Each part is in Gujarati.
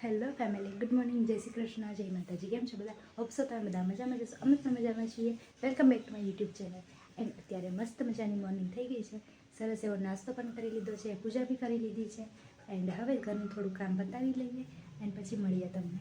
હેલો ફેમિલી, ગુડ મોર્નિંગ, જય શ્રી કૃષ્ણ, જય માતાજી. કેમ છો બધા? હોપ સો તમે બધા મજામાં જશો. અમે પણ મજામાં છીએ. Welcome back to my YouTube channel. And અત્યારે મસ્ત મજાની મોર્નિંગ થઈ ગઈ છે. સરસ એવો નાસ્તો પણ કરી લીધો છે, પૂજા બી કરી લીધી છે. એન્ડ હવે ઘરનું થોડું કામ બતાવી લઈએ એન્ડ પછી મળીએ તમને.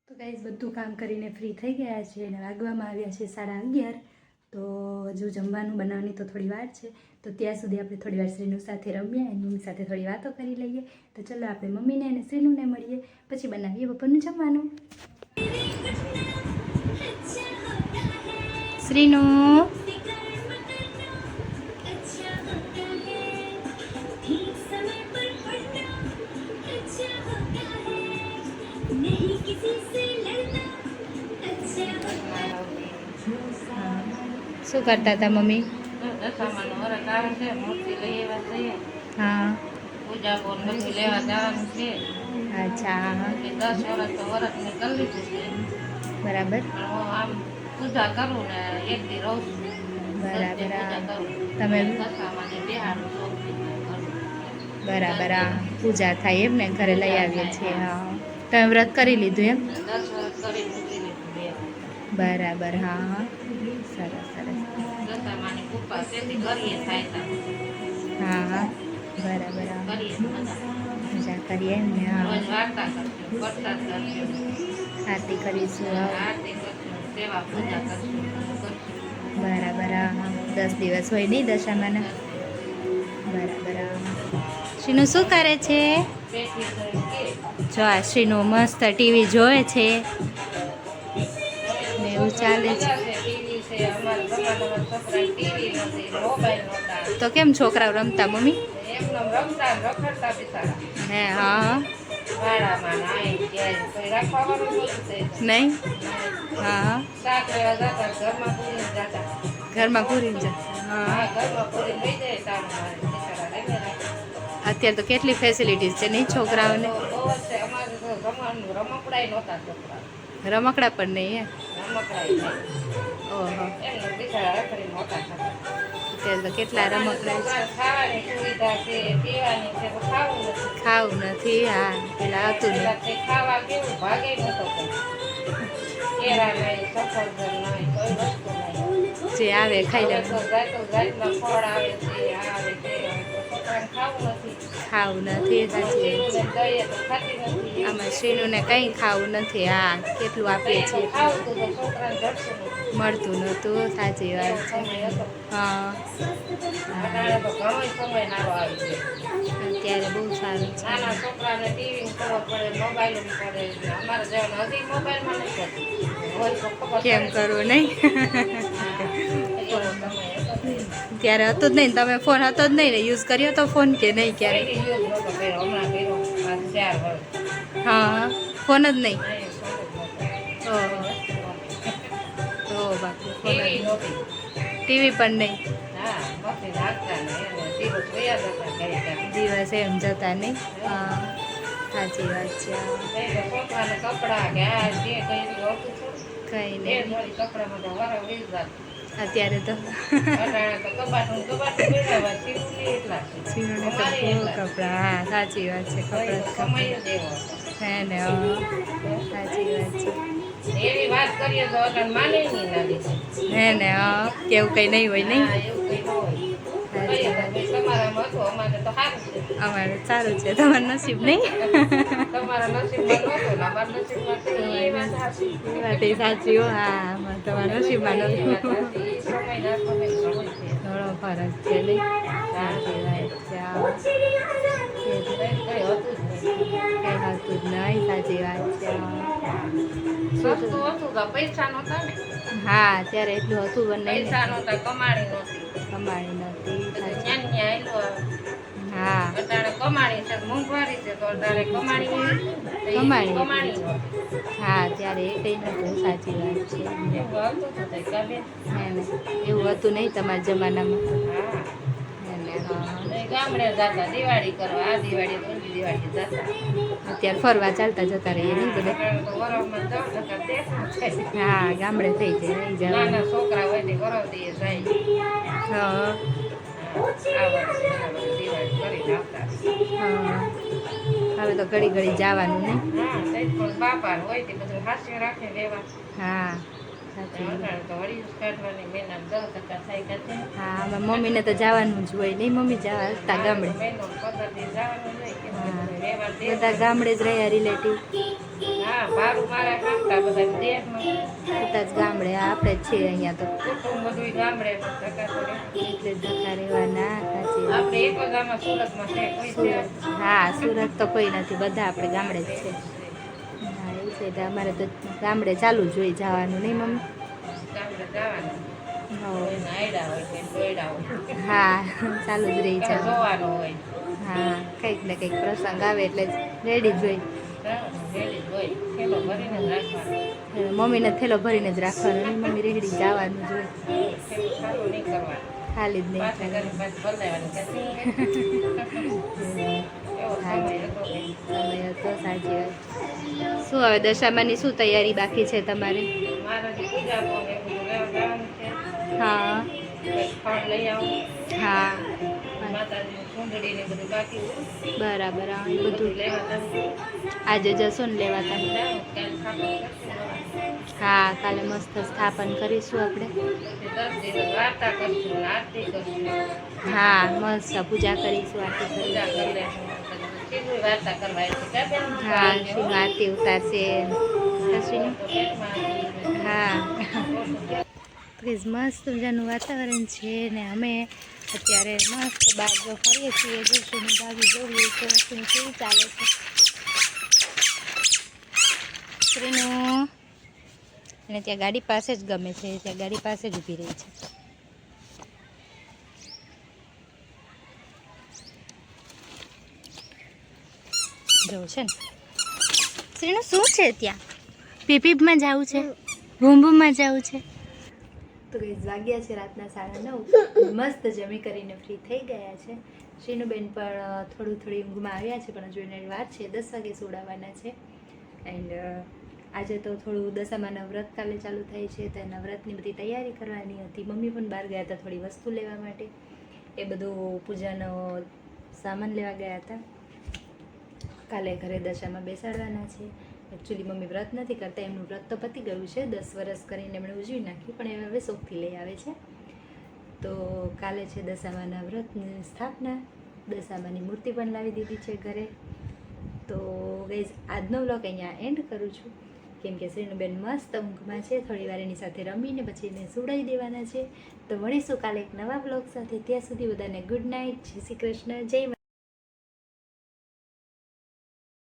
તો ગાઈઝ બધું કામ કરીને ફ્રી થઈ ગયા છે અને વાગવામાં આવ્યા છે 11:30. તો હજુ જમવાનું બનાવવાની તો થોડી વાર છે. તો ત્યાં સુધી આપણે થોડી વાર શ્રીનુ સાથે રમીએ અને મમ્મી સાથે થોડી વાતો કરી લઈએ. તો ચલો આપણે મમ્મીને અને શ્રીનુને મળીએ, પછી બનાવીએ બપોરનું જમવાનું. શ્રીનુ, શું કરતા હતા મમ્મી? હા, અચ્છા, બરાબર. તમે બરાબર, હા, પૂજા થાય એમ ને, ઘરે લઈ આવીએ છીએ. હા, તમે વ્રત કરી લીધું એમ? બરાબર. હા હા, સરસ સરસ. દશામાની કૃપા તેથી કરીએ થાય હા હા, બરાબર. હા, કરીએ મજા કરીએ એમ ને. હા, રોજ વાર્તા કરશું, પ્રસાદ કરશું, આરતી કરીશું. હા, આરતી કરશું, સેવા પૂજા કરશું, બધું કરશું. બરાબર. હા હા, 10 દિવસ હોય નહીં દશામાના. 10 દિવસ બરાબર. હા હા. શીનું શું કરે છે? બેઠી થઈ કે જો આ શ્રીનું મસ્ત ટીવી જોવે છે ને એવું છોકરાને ચાલે મજા છે. ટીવી છે. અમારા જમાનામાં છોકરાને ટીવી નથી, મોબાઈલ નહોતા. તો કેમ છોકરાઓ રમતા મમ્મી? એમને રમતા ને રખડતા બિચારા હે. હા. વાડામાં નાય ક્યાંય કોઈ રાખવાનું નહોતું તે. નહીં. નહીં. હા, શાક લેવા જતા ઘરમાં પૂરીને જતા. ઘરમાં પૂરીને જા. હા, હા, ઘરમાં પૂરીને લઈ જાય તારું મારે બિચારા રમે રાખે. અત્યારે તો કેટલી ફેસિલિટીઝ છે નહીં છોકરાઓને. બહુ જ છે. અમારે તો જમવાનું રમકડાય નહોતા છોકરા. રમકડા પણ નહીં હે. રમકડાય નહીં. ઓહો, એમને બિચારા રખડીને મોટા થતા. અત્યારે તો કેટલા રમકડા છે. ખાવાની સુવિધા છે, પીવાની છે, તો ખાવું નથી. ખાવું નથી. હા, પેલા હતું પેલા નહીં. તે ખાવા કેવું ભાગે નતો કેળા નહીં, સફરજન નહીં, કોઈ વસ્તુ નહીં. જે આવે ખાઈ હવે તો લેવાનું. જાતના ફળ આવે છે, આ આવે તે આવે તો છોકરાને ખાવું નથી. ખાવું નથી. સાચી વાત છે. શીરુને દઈએ તો ખાતી નથી. આમાં શ્રીનુંને કંઈ ખાવું નથી. હા, કેટલું આપીએ કંઈ તો છીએ. ખાવું તું તો છોકરાને જડતું નથી. મળતું નહોતું. સાચી એવો વાત છે. સમય હતો. હા, અટાણે તો ઘણો સમય નારો આવી ગયો. અત્યારે બહુ સારું છે. નાના છોકરાને ટીવી ખબર પડે, મોબાઈલ પડે. અમારે જવાનું હજી મોબાઈલમાં નથી પડતી. હોય તો ખબર કેમ પડે. કરવું નહીં? એવો સમય હતો તે. ત્યારે હતું જ નહીં. તમે ફોન હતો જ નહીં ને યુઝ કર્યો તો ફોન કે નહીં ક્યારે? પહેલી યુઝ નહોતો કર્યો, હમણાં કર્યો. પાંચ 4 વર્ષ. હા, ફોન જ નહીં. નહીં, ફોન જ નહોતો. ઓહો, બાપુ ફોન જ ટીવી નહીં. નહોતી. ટીવી પણ નહીં. હા, મસ્તી નાખતા ને એને દિવસ વયા જતા ઘરે ઘરે. દિવસ એમ જતા નહીં. હા, સાચી વાત છે. નહીં તો છોકરાને કપડાં કે આ જે કંઈ હતું થોડું. કંઈ એ નહીં. જોડી કપડામાં તો વરા વીસ જાત. અત્યારે તો અટાણે તો કબાટનું પહેરાવા સીવું એટલા છે. શીનુને તો અમારે બહુ એટલા. કપડાં. હા, સાચી વાત છે. તો એ કપડાં સમય જ એવો હતો. હે ને. હા, સાચી વાત છે. એવી વાત કરીએ તો અટાણે માને નહીં ના દીધું. હે ને. હા, કેવું કંઈ નહીં હોય નહીં. હા, એવું કંઈ ન હોય. સાચી વાત. કહીએ તો તમારામાં હતું, અમારે તો સારું છે. અમારે સારું છે. તમારું નસીબ નહીં. તમારા નસીબમાં નહોતું ને અમારા નસીબમાં છે. એ વાત સાચી. એ વાત એ સાચી હો. હા, તમારા નસીબમાં એ નથી. વાત સાચી. એ સમયના સમય ઘણો છે. થોડો ફરક છે નહીં. સાચી વાત છે. હા, કંઈ હતું જ નહીં. કંઈ હતું જ નહીં. સાચી વાત છે. સસ્તું હતું તો પૈસા નહોતા ને. હા, ત્યારે એટલું હતું પણ નહીં. પૈસા નહોતા, કમાણી નહોતી. કમાણી નથી. સાચી. ન્યા ન્યા આયલું. હા, અટાણે કમાણી છે, મોંઘવારી છે, તો અટાણે કમાણી હોય તો એ કમાણી. કમાણી નહોતી. હા, ત્યારે એ કંઈ નહોતું. સાચી વાત છે. એવું હતું તો તે કાલે. હે ને. એવું હતું નહીં તમારા જમાનામાં. હા. હે ને. હા, એ ગામડે જતા દિવાળી કરવા, આ દિવાળી તો ઓલી દિવાળી જતા. અત્યારે ફરવા ચાલતા જતા રહીએ નહીં બધે. અટાણે તો વરસમાં 10% દેશમાં છે. હા, ગામડે થઈ જાય નહીં જવાનું. નાના છોકરા હોય તે વરસ દીએ જાય. હા, આ વર્ષે દિવાળી કરીને આવતા. હા. હવે તો ઘડી ઘડી જવાનું નહીં. હા, તે જ પણ બાપા હોય તે બધું હાસ્ય રાખે રહેવા. હા, સાચી વાત. અટાણે તો વળી જ કાઢવાની મહિના 10% થાય કાઢે. હા, આમાં મમ્મીને તો જવાનું જ હોય નહીં. મમ્મી જવા હતા ગામડે. મહિનો 15 દી જવાનું હોય કેમ કે હા. બધું રહેવા દે. બધા ગામડે જ રહ્યા રિલેટિવ. હા, ભારું મારા કામતા બધા દેશમાં. બધા જ ગામડે. આપણે જ છીએ અહીંયા તો. કુટુંબ બધું ગામડે ટકા તો રહે. એટલે જ ધક્કા રહેવાના. સાચી વાત. આપણે એક જ આમાં સુરતમાં છે કોઈ છે. સુરત. હા, સુરત તો કોઈ નથી. બધા આપણે ગામડે જ છે. હા, એવું છે. તો અમારે તો ગામડે ચાલુ જ હોય જવાનું નહીં મમ્મી. ગામડે જવાનું. હો. કોઈના આયડા હોય કે દોયડા હોય. હા, ચાલુ જ રહી કાંઈ જવાનું. જોવાનું હોય. હા, કંઈક ને કંઈક પ્રસંગ આવે એટલે રેડી જ હોય. રેડી જ હોય. થેલો ભરીને જ રાખવાનું. મમ્મીને થેલો ભરીને જ રાખવાનો નહીં. મમ્મી રેડી જવાનું જ હોય. થેલું સારું નહીં કરવાનું. ખાલી જ નહીં પાછી ખાલી. ઘરે પાછી બદલાવાનું કે એવો સમય હતો કંઈ. સમય હતો. સાચી વાત. શું હવે દશામાની શું તૈયારી બાકી છે તમારે? મારે જે પૂજા તો ને એ બધું લેવા જવાનું છે. હા, કંઈક ફળ લઈ આવું. હા, માતાજીની ચૂંદડી ને બધું બાકી છે. બરાબર. હા, એ બધું બધું લેવા જવું. આજે જશો ને લેવા તમે? જાઉં, કાલ ખાતો કરશું. હા કાલે મસ્ત સ્થાપન કરીશું આપણે. પછી 10 દિવસ વાર્તા કરશું, આરતી કરશું, હા મસ્ત પૂજા કરીશું, આરતી પૂજા કરી કરીશું. લેશું. પછી શીલું વાર્તા કરવા આવી છે. બેન હા શ્રીનું આરતી ઉતારશે. શ્રીનું તો પેટમાં હતી. હા પ્લીઝ મસ્ત મજાનું વાતાવરણ છે ને અમે અત્યારે મસ્ત બહાર જો ફરીએ છીએ. દર્શનની ભાભી જોઈએ તો શું કેવું ચાલે છે. શ્રીનું અને ત્યાં ગાડી પાસે જ ગમે છે, ત્યાં ગાડી પાસે જ ઊભી રહી છે. જવું છે ને શ્રીનું શું છે ત્યાં? પીપીપમાં જવું છે, બૂમબૂમમાં જવું છે. તો કઈ વાગ્યા છે રાતના 9:30. મસ્ત જમી કરીને ફ્રી થઈ ગયા છે. શ્રીનુબેન પણ થોડી ઊંઘમાં આવ્યા છે, પણ હજુ એને વાર છે, 10 વાગે સુડાવવાના છે. એન્ડ આજે તો થોડું દશામાના વ્રત કાલે ચાલુ થાય છે, તો એના વ્રતની બધી તૈયારી કરવાની હતી. મમ્મી પણ બહાર ગયા હતા થોડી વસ્તુ લેવા માટે, એ બધું પૂજાનો સામાન લેવા ગયા હતા. કાલે ઘરે દશામાં બેસાડવાના છે. એકચ્યુઅલી મમ્મી વ્રત નથી કરતા, એમનું વ્રત તો પતી ગયું છે, 10 વર્ષ કરીને એમણે ઉજવી નાખ્યું, પણ એ હવે શોખથી લઈ આવે છે. તો કાલે છે દશામાના વ્રતની સ્થાપના. દશામાની મૂર્તિ પણ લાવી દીધી છે ઘરે. તો ગાઈઝ આજનો વ્લોગ અહીંયા એન્ડ કરું છું, કેમ કે શ્રીનુબેન મસ્ત ઊંઘમાં છે. થોડી વાર એની સાથે રમીને પછી એને સુડાઈ દેવાના છે. તો મળીશું કાલે એક નવા વ્લોગ સાથે. ત્યાં સુધી બધાને ગુડ નાઇટ, જય શ્રી કૃષ્ણ, જય